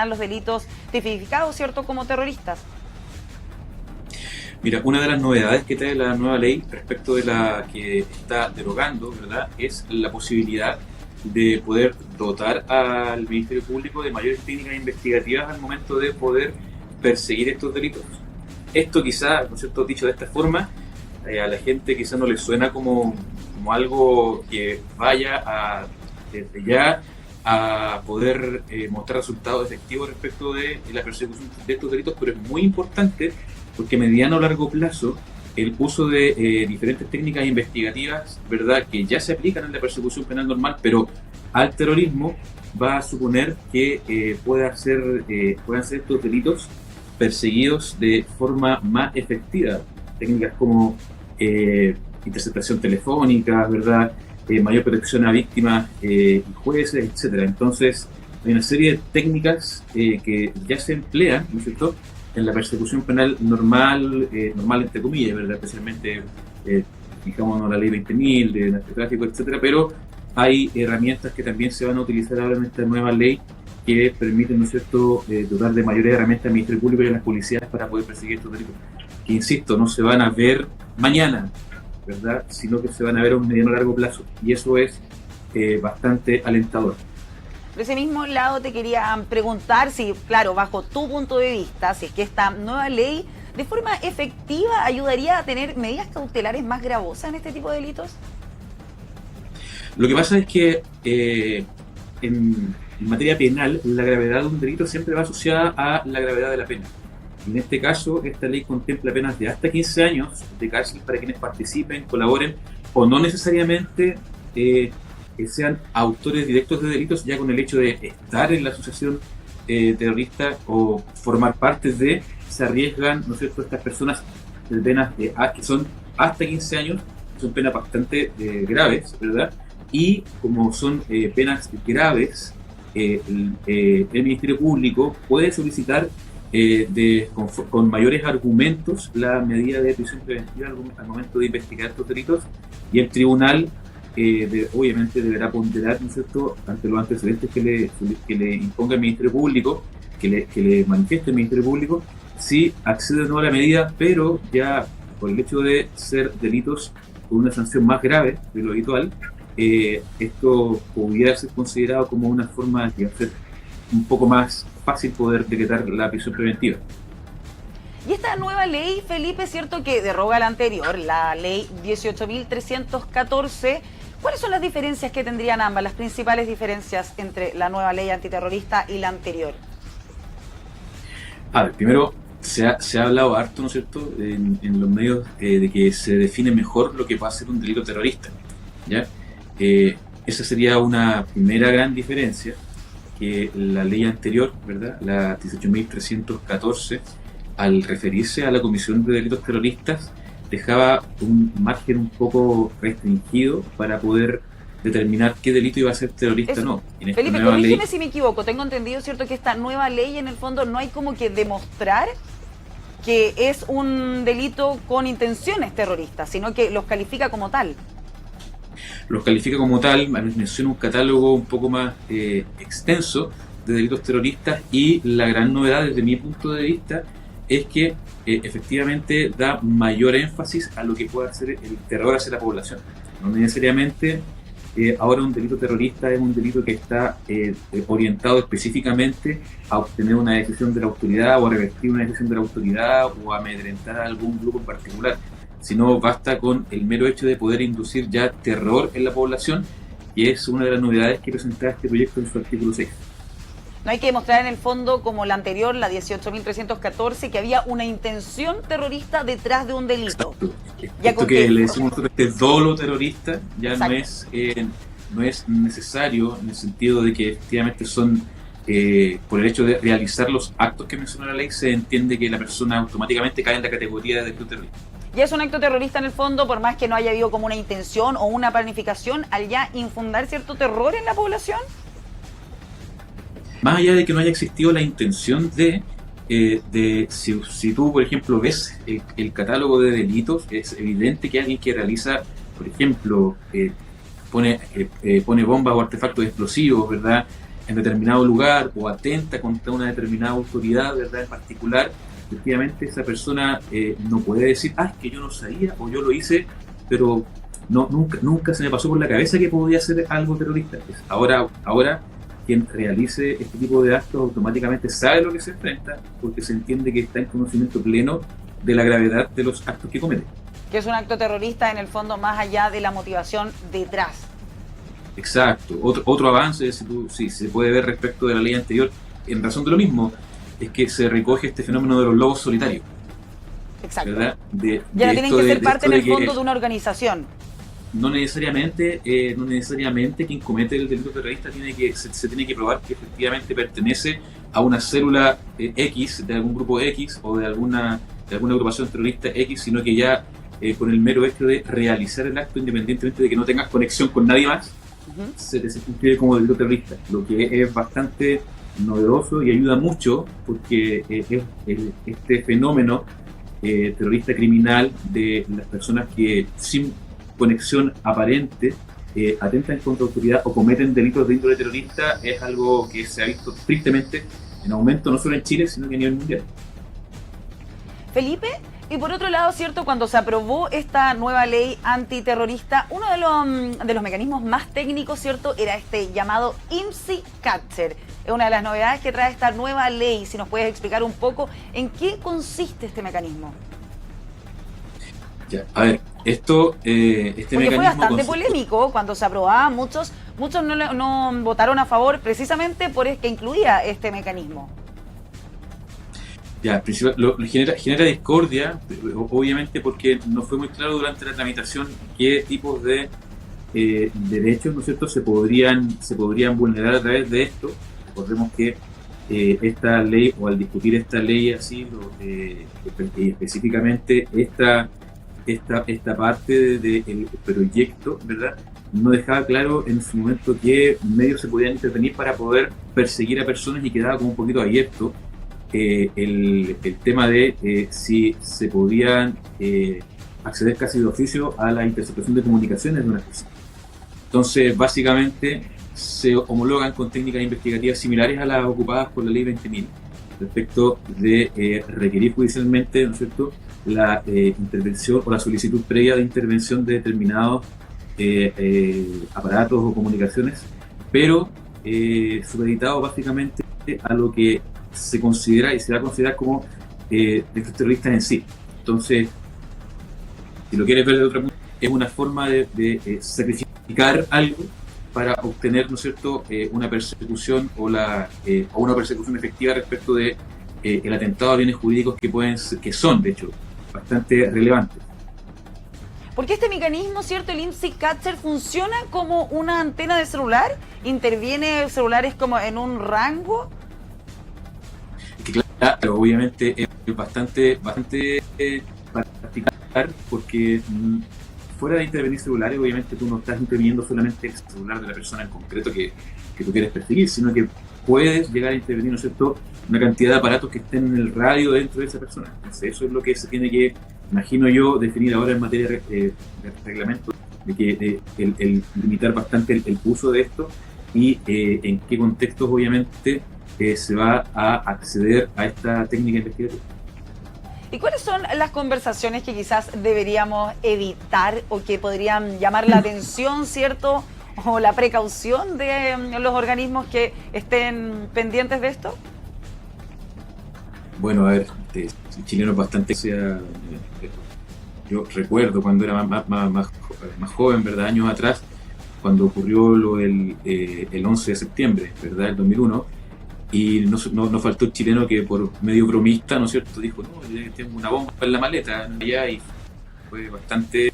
los delitos tipificados, ¿cierto?, como terroristas. Mira, una de las novedades que trae la nueva ley respecto de la que está derogando, ¿verdad?, es la posibilidad de poder dotar al Ministerio Público de mayores técnicas investigativas al momento de poder perseguir estos delitos. Esto quizá, ¿no es cierto?, dicho de esta forma, a la gente quizá no le suena como algo que vaya a, desde ya, a poder mostrar resultados efectivos respecto de la persecución de estos delitos, pero es muy importante porque a mediano o largo plazo el uso de diferentes técnicas investigativas, ¿verdad?, que ya se aplican en la persecución penal normal, pero al terrorismo, va a suponer que puedan ser estos delitos perseguidos de forma más efectiva. Técnicas como interceptación telefónica, ¿verdad?, mayor protección a víctimas y jueces, etcétera. Entonces, hay una serie de técnicas que ya se emplean, ¿no es cierto?, en la persecución penal normal, normal entre comillas, ¿verdad?, especialmente, fijámonos en la ley 20.000 de narcotráfico, etcétera, pero hay herramientas que también se van a utilizar ahora en esta nueva ley que permiten, ¿no es cierto?, dotar de mayores herramientas al Ministerio Público y a las policías para poder perseguir estos delitos. Que, insisto, no se van a ver mañana, ¿verdad?, sino que se van a ver a un mediano largo plazo, y eso es bastante alentador. De ese mismo lado te quería preguntar si, claro, bajo tu punto de vista, si es que esta nueva ley de forma efectiva ayudaría a tener medidas cautelares más gravosas en este tipo de delitos. Lo que pasa es que en materia penal, la gravedad de un delito siempre va asociada a la gravedad de la pena. En este caso, esta ley contempla penas de hasta 15 años de cárcel para quienes participen, colaboren o no necesariamente que sean autores directos de delitos, ya con el hecho de estar en la asociación terrorista o formar parte de, se arriesgan, ¿no es cierto?, estas personas de penas que son hasta 15 años, son penas bastante graves, ¿verdad? Y como son penas graves, el Ministerio Público puede solicitar con mayores argumentos la medida de prisión preventiva al momento de investigar estos delitos, y el tribunal obviamente deberá ponderar, ¿no es cierto?, ante los antecedentes que le imponga el Ministerio Público, que le manifieste el Ministerio Público, si accede o no a la medida, pero ya por el hecho de ser delitos con una sanción más grave de lo habitual, esto pudiera ser considerado como una forma de hacer un poco más fácil poder decretar la prisión preventiva. Y esta nueva ley, Felipe, es cierto que deroga la anterior, la ley 18.314. ¿Cuáles son las diferencias que tendrían ambas, las principales diferencias entre la nueva ley antiterrorista y la anterior? A ver, primero, se ha hablado harto, ¿no es cierto?, en los medios de que se define mejor lo que va a ser un delito terrorista, ¿ya? Esa sería una primera gran diferencia, que la ley anterior, ¿verdad?, la 18.314, al referirse a la comisión de delitos terroristas, dejaba un margen un poco restringido para poder determinar qué delito iba a ser terrorista o no. En esta Felipe, nueva corrígeme ley, si me equivoco. Tengo entendido, ¿cierto?, que esta nueva ley, en el fondo, no hay como que demostrar que es un delito con intenciones terroristas, sino que los califica como tal. los califica como tal, menciona un catálogo un poco más extenso de delitos terroristas, y la gran novedad desde mi punto de vista es que efectivamente da mayor énfasis a lo que pueda hacer el terror hacia la población. No necesariamente ahora un delito terrorista es un delito que está orientado específicamente a obtener una decisión de la autoridad o a revertir una decisión de la autoridad o a amedrentar a algún grupo en particular, sino basta con el mero hecho de poder inducir ya terror en la población, y es una de las novedades que presenta este proyecto en su artículo 6. No hay que demostrar en el fondo, como la anterior, la 18.314, que había una intención terrorista detrás de un delito. Exacto. Ya Esto con que que... le decimos nosotros, este dolo terrorista, ya Exacto. no es necesario, en el sentido de que efectivamente son, por el hecho de realizar los actos que menciona la ley, se entiende que la persona automáticamente cae en la categoría de delito terrorista. Ya es un acto terrorista en el fondo, por más que no haya habido como una intención o una planificación al ya infundar cierto terror en la población. Más allá de que no haya existido la intención si tú, por ejemplo, ves el catálogo de delitos, es evidente que alguien que realiza, por ejemplo, pone bombas o artefactos explosivos, ¿verdad?, en determinado lugar o atenta contra una determinada autoridad, ¿verdad?, en particular, efectivamente esa persona no puede decir, es que yo no sabía o yo lo hice, pero nunca se me pasó por la cabeza que podía ser algo terrorista. Ahora quien realice este tipo de actos automáticamente sabe lo que se enfrenta, porque se entiende que está en conocimiento pleno de la gravedad de los actos que comete. Que es un acto terrorista en el fondo más allá de la motivación detrás. Exacto. Otro avance, si se puede ver respecto de la ley anterior, en razón de lo mismo, es que se recoge este fenómeno de los lobos solitarios. Exacto. ¿Verdad? Ya tienen que ser parte en el fondo de una organización. No necesariamente quien comete el delito terrorista se tiene que probar que efectivamente pertenece a una célula X, de algún grupo X o de alguna agrupación terrorista X, sino que ya con el mero hecho de realizar el acto, independientemente de que no tengas conexión con nadie más, se te inscribe como delito terrorista, lo que es bastante novedoso y ayuda mucho, porque este fenómeno terrorista criminal de las personas que sin conexión aparente atentan contra la autoridad o cometen delitos de índole terrorista es algo que se ha visto tristemente en aumento, no solo en Chile, sino que a nivel mundial. Felipe, y por otro lado, cierto, cuando se aprobó esta nueva ley antiterrorista, uno de los mecanismos más técnicos, cierto, era este llamado IMSI Catcher. Es una de las novedades que trae esta nueva ley. Si nos puedes explicar un poco en qué consiste este mecanismo. Ya, a ver, este Porque mecanismo fue bastante polémico cuando se aprobaba, muchos no votaron a favor precisamente por que incluía este mecanismo. Ya, genera discordia, obviamente porque no fue muy claro durante la tramitación qué tipos de derechos, ¿no es cierto?, se podrían vulnerar a través de esto. Recordemos que esta ley, o al discutir esta ley así, específicamente esta parte del proyecto, ¿verdad?, no dejaba claro en su momento qué medios se podían intervenir para poder perseguir a personas, y quedaba como un poquito abierto el tema de si se podían acceder casi de oficio a la interceptación de comunicaciones de una persona. Entonces, básicamente, se homologan con técnicas investigativas similares a las ocupadas por la ley 20.000 respecto de requerir judicialmente, ¿no es cierto?, la intervención o la solicitud previa de intervención de determinados aparatos o comunicaciones, pero supeditado básicamente a lo que se considera y se va a considerar como delitos terroristas en sí. Entonces, si lo quieres ver de otra manera, es una forma de sacrificar algo para obtener, ¿no es cierto?, una persecución o una persecución efectiva respecto de el atentado a bienes jurídicos que son, de hecho, bastante relevantes. Porque este mecanismo, ¿cierto?, el IMSI Catcher, funciona como una antena de celular, interviene celulares como en un rango. Que claro, obviamente es bastante particular, porque fuera de intervenir celulares, obviamente tú no estás interviniendo solamente el celular de la persona en concreto que tú quieres perseguir, sino que puedes llegar a intervenir, ¿no es cierto?, una cantidad de aparatos que estén en el radio dentro de esa persona. Entonces eso es lo que se tiene que, imagino yo, definir ahora en materia de reglamento, de que el limitar bastante el uso de esto y en qué contextos obviamente se va a acceder a esta técnica investigativa. ¿Y cuáles son las conversaciones que quizás deberíamos evitar o que podrían llamar la atención, ¿cierto?, o la precaución de los organismos que estén pendientes de esto? Bueno, a ver, el chileno es bastante... yo recuerdo cuando era más joven, ¿verdad?, años atrás, cuando ocurrió el 11 de septiembre, ¿verdad?, el 2001, y no faltó el chileno que por medio bromista, ¿no es cierto?, dijo, no, yo tengo una bomba en la maleta, allá, y fue bastante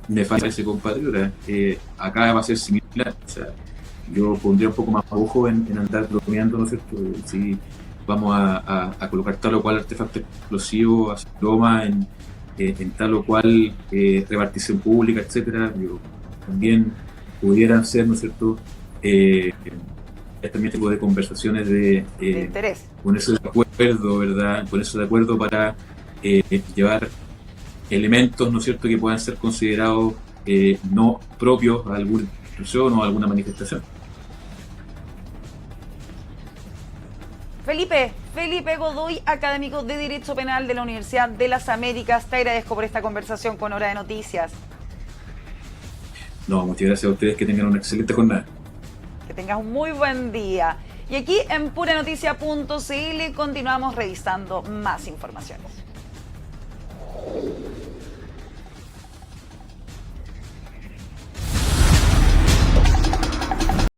nefasto ese compatriota. Acá va a ser similar, o sea, yo pondría un poco más ojo en andar bromeando, ¿no es cierto?, si vamos a colocar tal o cual artefacto explosivo, hacer broma en tal o cual repartición pública, etcétera. También pudieran ser, ¿no es cierto?, también tipo de conversaciones de interés. Ponerse de acuerdo, ¿verdad? Ponerse de acuerdo para llevar elementos, ¿no es cierto?, que puedan ser considerados no propios a alguna institución o a alguna manifestación. Felipe Godoy, académico de Derecho Penal de la Universidad de las Américas, te agradezco por esta conversación con Hora de Noticias. No, muchas gracias a ustedes, que tengan una excelente jornada. Que tengas un muy buen día. Y aquí en puranoticia.cl continuamos revisando más informaciones.